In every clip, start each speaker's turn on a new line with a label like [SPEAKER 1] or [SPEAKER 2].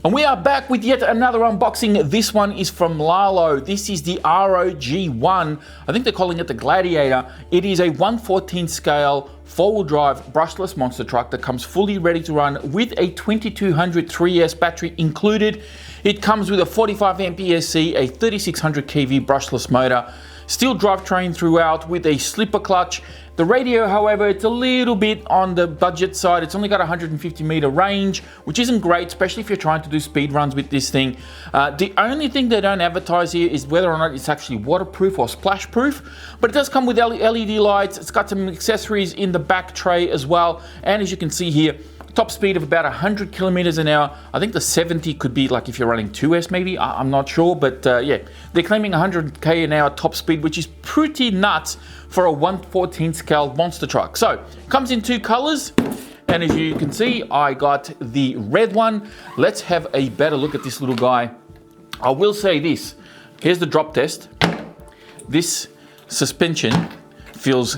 [SPEAKER 1] And we are back with yet another unboxing. This one is from RLAARLO. This is the ROG1. I think they're calling it the Gladiator. It is a 1/14 scale four-wheel drive brushless monster truck that comes fully ready to run with a 2200 3S battery included. It comes with a 45 amp ESC, a 3600 kV brushless motor, steel drivetrain throughout with a slipper clutch. The radio, however, it's a little bit on the budget side. It's only got 150 meter range, which isn't great, especially if you're trying to do speed runs with this thing. The only thing they don't advertise here is whether or not it's actually waterproof or splash proof, but it does come with LED lights. It's got some accessories in the back tray as well. And as you can see here, top speed of about 100 kilometers an hour. I think the 70 could be like if you're running 2S maybe, I'm not sure, but yeah, they're claiming 100k an hour top speed, which is pretty nuts for a 1/14 scale monster truck. So, comes in two colors, and as you can see, I got the red one. Let's have a better look at this little guy. I will say this, here's the drop test. This suspension feels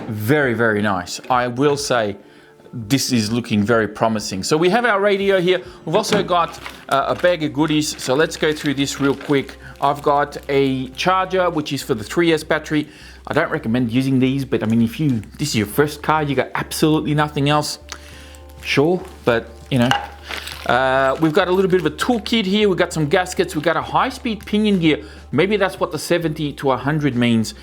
[SPEAKER 1] very, very nice. I will say, this is looking very promising. So we have our radio here. We've also got a bag of goodies. So let's go through this real quick. I've got a charger, which is for the 3S battery. I don't recommend using these, but I mean, if this is your first car, you got absolutely nothing else, sure, but you know. We've got a little bit of a toolkit here. We've got some gaskets. We've got a high-speed pinion gear. Maybe that's what the 70 to 100 means.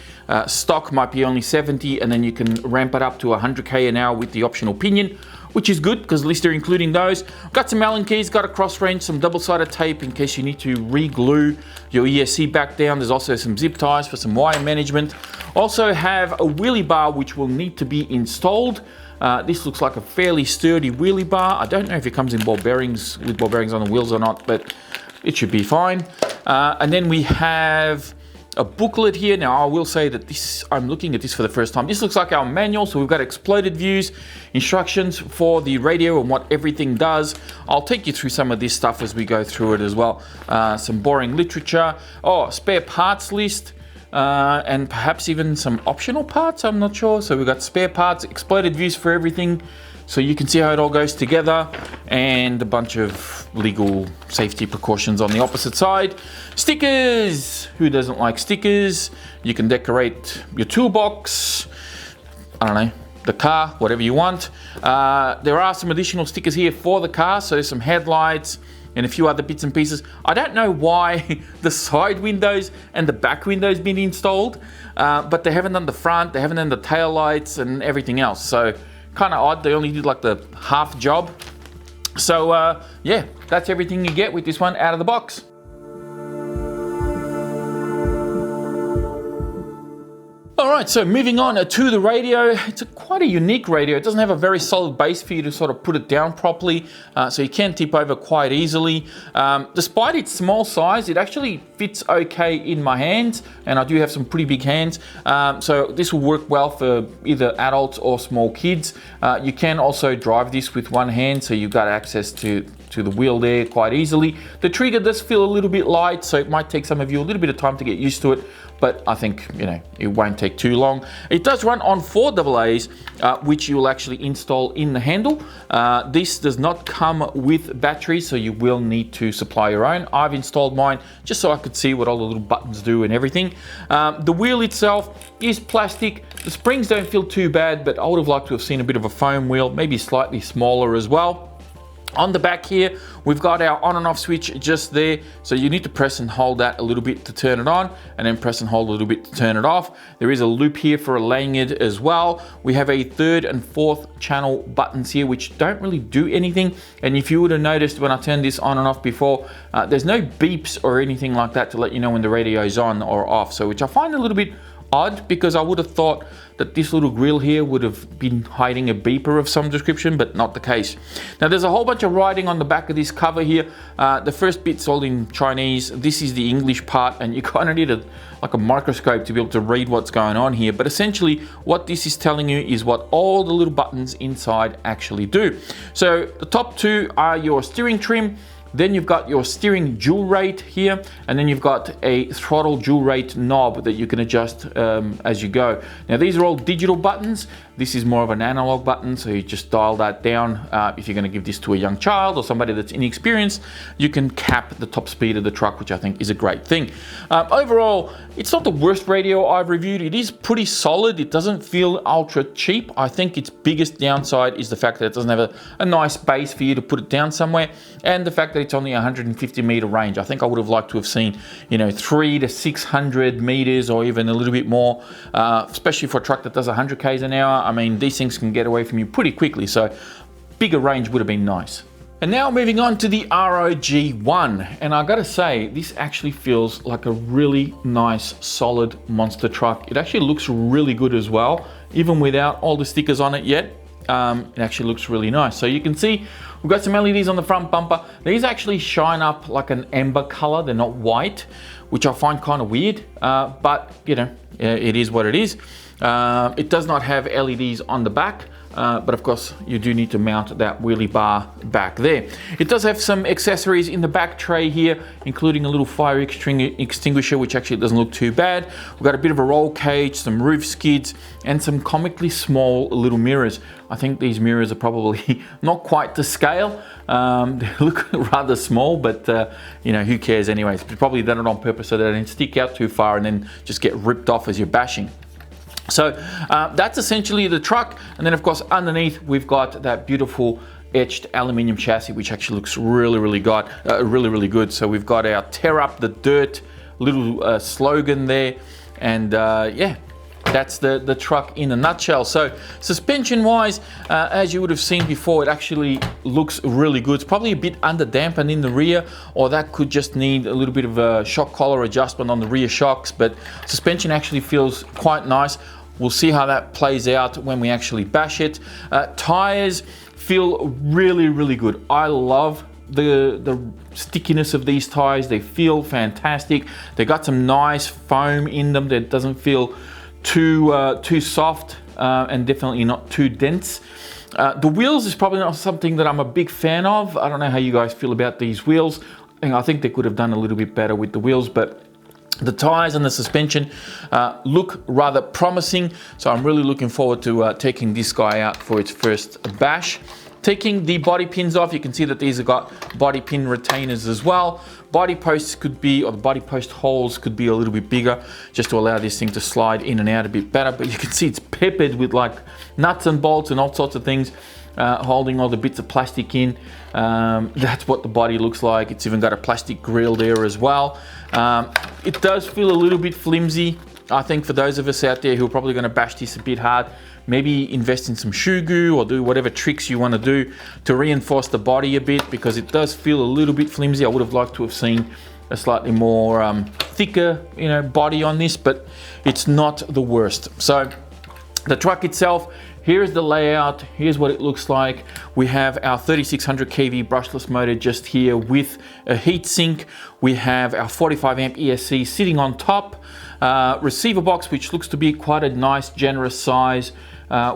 [SPEAKER 1] Stock might be only 70, and then you can ramp it up to 100k an hour with the optional pinion, which is good because at least they're including those. Got some Allen keys, got a cross wrench, some double-sided tape in case you need to re-glue your ESC back down. There's also some zip ties for some wire management. Also have a wheelie bar which will need to be installed. This looks like a fairly sturdy wheelie bar. I don't know if it comes in ball bearings, with ball bearings on the wheels or not, but it should be fine. And then we have a booklet here. Now I will say that I'm looking at this for the first time. This looks like our manual, so we've got exploded views, instructions for the radio and what everything does. I'll take you through some of this stuff as we go through it as well. Some boring literature. Oh, spare parts list. And perhaps even some optional parts, I'm not sure. So we've got spare parts, exploded views for everything, so you can see how it all goes together, and a bunch of legal safety precautions on the opposite side. Stickers! Who doesn't like stickers? You can decorate your toolbox, I don't know, the car, whatever you want. There are some additional stickers here for the car, so some headlights, and a few other bits and pieces. I don't know why the side windows and the back windows been installed, but they haven't done the front, they haven't done the tail lights and everything else. So kind of odd, they only did like the half job. So yeah, that's everything you get with this one out of the box. Alright, so moving on to the radio. It's quite a unique radio. It doesn't have a very solid base for you to sort of put it down properly, so you can tip over quite easily. Despite its small size, it actually fits okay in my hands, and I do have some pretty big hands, so this will work well for either adults or small kids. You can also drive this with one hand, so you've got access to the wheel there quite easily. The trigger does feel a little bit light, so it might take some of you a little bit of time to get used to it, but I think, you know, it won't take too long. It does run on 4 AA's, which you will actually install in the handle. This does not come with batteries, so you will need to supply your own. I've installed mine just so I could see what all the little buttons do and everything. The wheel itself is plastic. The springs don't feel too bad, but I would have liked to have seen a bit of a foam wheel, maybe slightly smaller as well. On the back here, we've got our on and off switch just there. So you need to press and hold that a little bit to turn it on, and then press and hold a little bit to turn it off. There is a loop here for a lanyard as well. We have a 3rd and 4th channel buttons here, which don't really do anything. And if you would have noticed when I turned this on and off before, there's no beeps or anything like that to let you know when the radio is on or off. So which I find a little bit odd, because I would have thought that this little grill here would have been hiding a beeper of some description, but not the case. Now there's a whole bunch of writing on the back of this cover here. The first bit's all in Chinese. This is the English part, and you kind of need like a microscope to be able to read what's going on here. But essentially what this is telling you is what all the little buttons inside actually do. So the top 2 are your steering trim. Then you've got your steering dual rate here, and then you've got a throttle dual rate knob that you can adjust as you go. Now these are all digital buttons. This is more of an analog button, so you just dial that down. If you're going to give this to a young child or somebody that's inexperienced, you can cap the top speed of the truck, which I think is a great thing. Overall, it's not the worst radio I've reviewed. It is pretty solid. It doesn't feel ultra cheap. I think its biggest downside is the fact that it doesn't have a nice base for you to put it down somewhere, and the fact that it's only 150 meter range. I think I would have liked to have seen, 300 to 600 meters or even a little bit more, especially for a truck that does 100 k's an hour. I mean, these things can get away from you pretty quickly, so bigger range would have been nice. And now moving on to the ROG1, and I gotta say, this actually feels like a really nice, solid monster truck. It actually looks really good as well, even without all the stickers on it yet. It actually looks really nice. So you can see we've got some LEDs on the front bumper. These actually shine up like an amber color. They're not white, which I find kind of weird, but it is what it is. It does not have LEDs on the back, but of course you do need to mount that wheelie bar back there. It does have some accessories in the back tray here, including a little fire extinguisher, which actually doesn't look too bad. We've got a bit of a roll cage, some roof skids, and some comically small little mirrors. I think these mirrors are probably not quite to scale. They look rather small, but who cares anyways. Probably done it on purpose so that they don't stick out too far and then just get ripped off as you're bashing. So that's essentially the truck, and then of course underneath we've got that beautiful etched aluminium chassis, which actually looks really good. So we've got our tear up the dirt little slogan there, and yeah, that's the truck in a nutshell. So suspension wise, as you would have seen before, it actually looks really good. It's probably a bit under dampened in the rear, or that could just need a little bit of a shock collar adjustment on the rear shocks, but suspension actually feels quite nice. We'll see how that plays out when we actually bash it. Tires feel really good. I love the stickiness of these tires. They feel fantastic. They got some nice foam in them that doesn't feel too soft, and definitely not too dense. The wheels is probably not something that I'm a big fan of. I don't know how you guys feel about these wheels. I think they could have done a little bit better with the wheels, but the tires and the suspension look rather promising. So I'm really looking forward to taking this guy out for its first bash. Taking the body pins off, you can see that these have got body pin retainers as well. Body posts could be, or the body post holes could be a little bit bigger, just to allow this thing to slide in and out a bit better. But you can see it's peppered with like nuts and bolts and all sorts of things, holding all the bits of plastic in. That's what the body looks like. It's even got a plastic grill there as well. It does feel a little bit flimsy. I think for those of us out there who are probably going to bash this a bit hard, maybe invest in some shoe goo or do whatever tricks you want to do to reinforce the body a bit, because it does feel a little bit flimsy. I would have liked to have seen a slightly more thicker body on this, but it's not the worst. So the truck itself, here's the layout, here's what it looks like. We have our 3600 kV brushless motor just here with a heat sink. We have our 45 amp ESC sitting on top. Receiver box, which looks to be quite a nice generous size,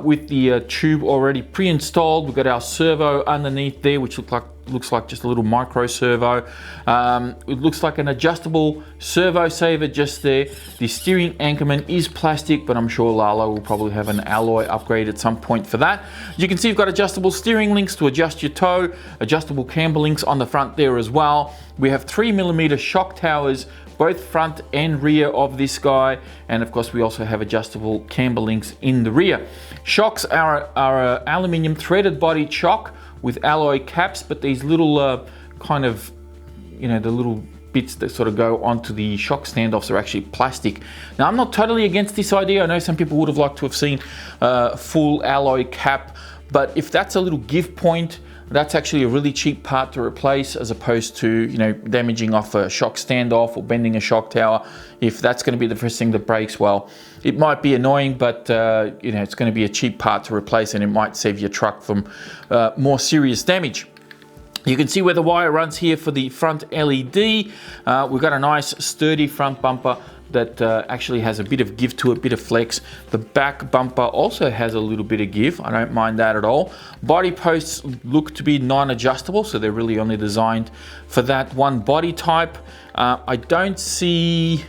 [SPEAKER 1] with the tube already pre-installed. We've got our servo underneath there, which looks like just a little micro servo. It looks like an adjustable servo saver just there. The steering anchorman is plastic, but I'm sure RLAARLO will probably have an alloy upgrade at some point for that. You can see you've got adjustable steering links to adjust your toe, adjustable camber links on the front there as well. We have 3mm shock towers, both front and rear of this guy, and of course we also have adjustable camber links in the rear. Shocks are aluminium threaded body shock with alloy caps, but these little kind of, the little bits that sort of go onto the shock standoffs are actually plastic. Now I'm not totally against this idea. I know some people would have liked to have seen full alloy cap, but if that's a little give point, that's actually a really cheap part to replace, as opposed to damaging off a shock standoff or bending a shock tower. If that's going to be the first thing that breaks, well, it might be annoying, but it's going to be a cheap part to replace, and it might save your truck from more serious damage. You can see where the wire runs here for the front LED. We've got a nice sturdy front bumper, that actually has a bit of give to it, a bit of flex. The back bumper also has a little bit of give. I don't mind that at all. Body posts look to be non-adjustable, so they're really only designed for that one body type. I don't see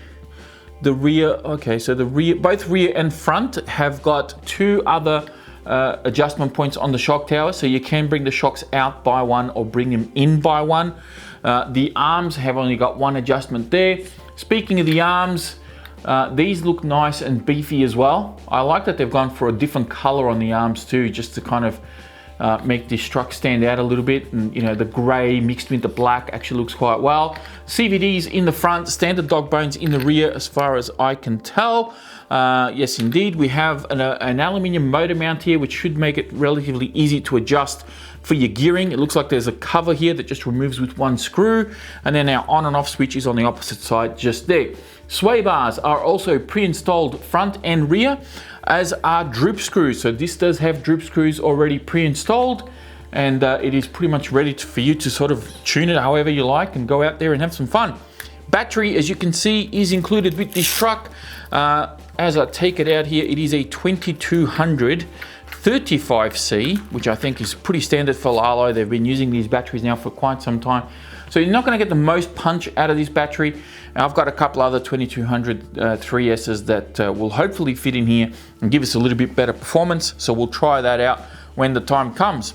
[SPEAKER 1] the rear. Okay, so the rear, both rear and front have got two other adjustment points on the shock tower, so you can bring the shocks out by one or bring them in by one. The arms have only got one adjustment there. Speaking of the arms, these look nice and beefy as well. I like that they've gone for a different color on the arms too, just to kind of make this truck stand out a little bit. And you know, the gray mixed with the black actually looks quite well. CVDs in the front, standard dog bones in the rear as far as I can tell. Yes, indeed, we have an aluminium motor mount here, which should make it relatively easy to adjust for your gearing. It looks like there's a cover here that just removes with one screw, and then our on and off switch is on the opposite side just there. Sway bars are also pre-installed front and rear, as are droop screws. So this does have droop screws already pre-installed, and it is pretty much ready for you to sort of tune it however you like and go out there and have some fun. Battery, as you can see, is included with this truck. As I take it out here, it is a 2200 35C, which I think is pretty standard for RLAARLO. They've been using these batteries now for quite some time. So you're not going to get the most punch out of this battery. I've got a couple other 2200 3S's that will hopefully fit in here and give us a little bit better performance. So we'll try that out when the time comes.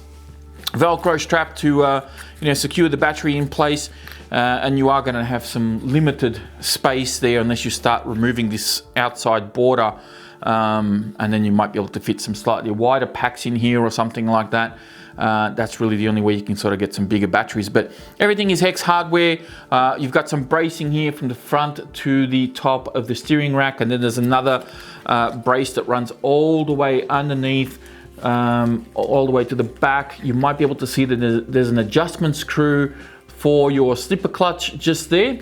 [SPEAKER 1] Velcro strap to secure the battery in place, and you are going to have some limited space there unless you start removing this outside border, and then you might be able to fit some slightly wider packs in here or something like that. That's really the only way you can sort of get some bigger batteries, but everything is hex hardware. You've got some bracing here from the front to the top of the steering rack, and then there's another brace that runs all the way underneath, all the way to the back. You might be able to see that there's an adjustment screw for your slipper clutch just there.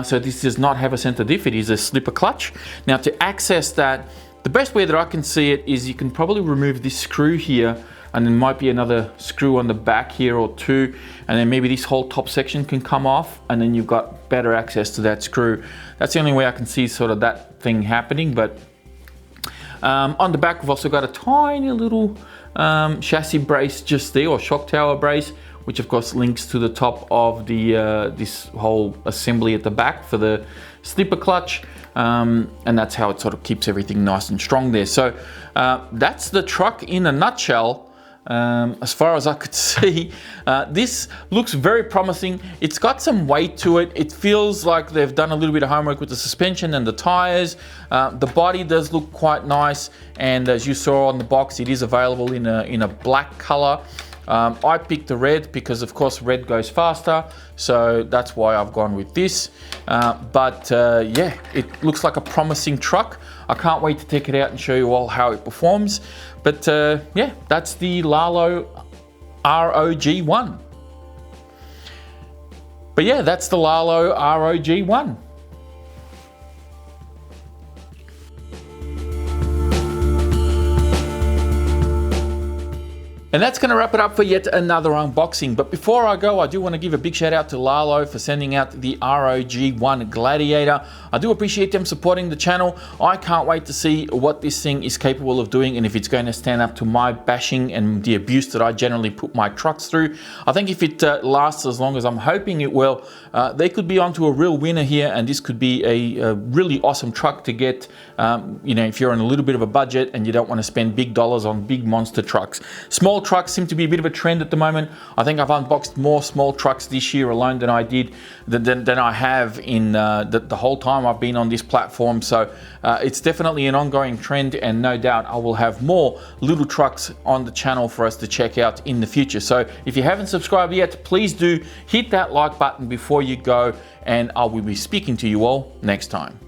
[SPEAKER 1] So this does not have a center diff, it is a slipper clutch. Now to access that, the best way that I can see it is you can probably remove this screw here, and there might be another screw on the back here or two, and then maybe this whole top section can come off, and then you've got better access to that screw. That's the only way I can see sort of that thing happening. But on the back, we've also got a tiny little chassis brace just there, or shock tower brace, which of course links to the top of the this whole assembly at the back for the slipper clutch, and that's how it sort of keeps everything nice and strong there. So that's the truck in a nutshell. As far as I could see, this looks very promising. It's got some weight to it. It feels like they've done a little bit of homework with the suspension and the tires. The body does look quite nice, and as you saw on the box, it is available in a black color. I picked the red because of course red goes faster, so that's why I've gone with this. Yeah, it looks like a promising truck. I can't wait to take it out and show you all how it performs. But yeah, that's the RLAARLO ROG1. But yeah, that's the RLAARLO ROG1. And that's going to wrap it up for yet another unboxing. But before I go, I do want to give a big shout out to RLAARLO for sending out the ROG1 Gladiator. I do appreciate them supporting the channel. I can't wait to see what this thing is capable of doing, and if it's going to stand up to my bashing and the abuse that I generally put my trucks through. I think if it lasts as long as I'm hoping it will, they could be onto a real winner here, and this could be a really awesome truck to get, if you're on a little bit of a budget and you don't want to spend big dollars on big monster trucks. Small trucks seem to be a bit of a trend at the moment. I think I've unboxed more small trucks this year alone than I did than I have in the whole time I've been on this platform. So it's definitely an ongoing trend, and no doubt I will have more little trucks on the channel for us to check out in the future. So if you haven't subscribed yet, please do hit that like button before you go, and I will be speaking to you all next time.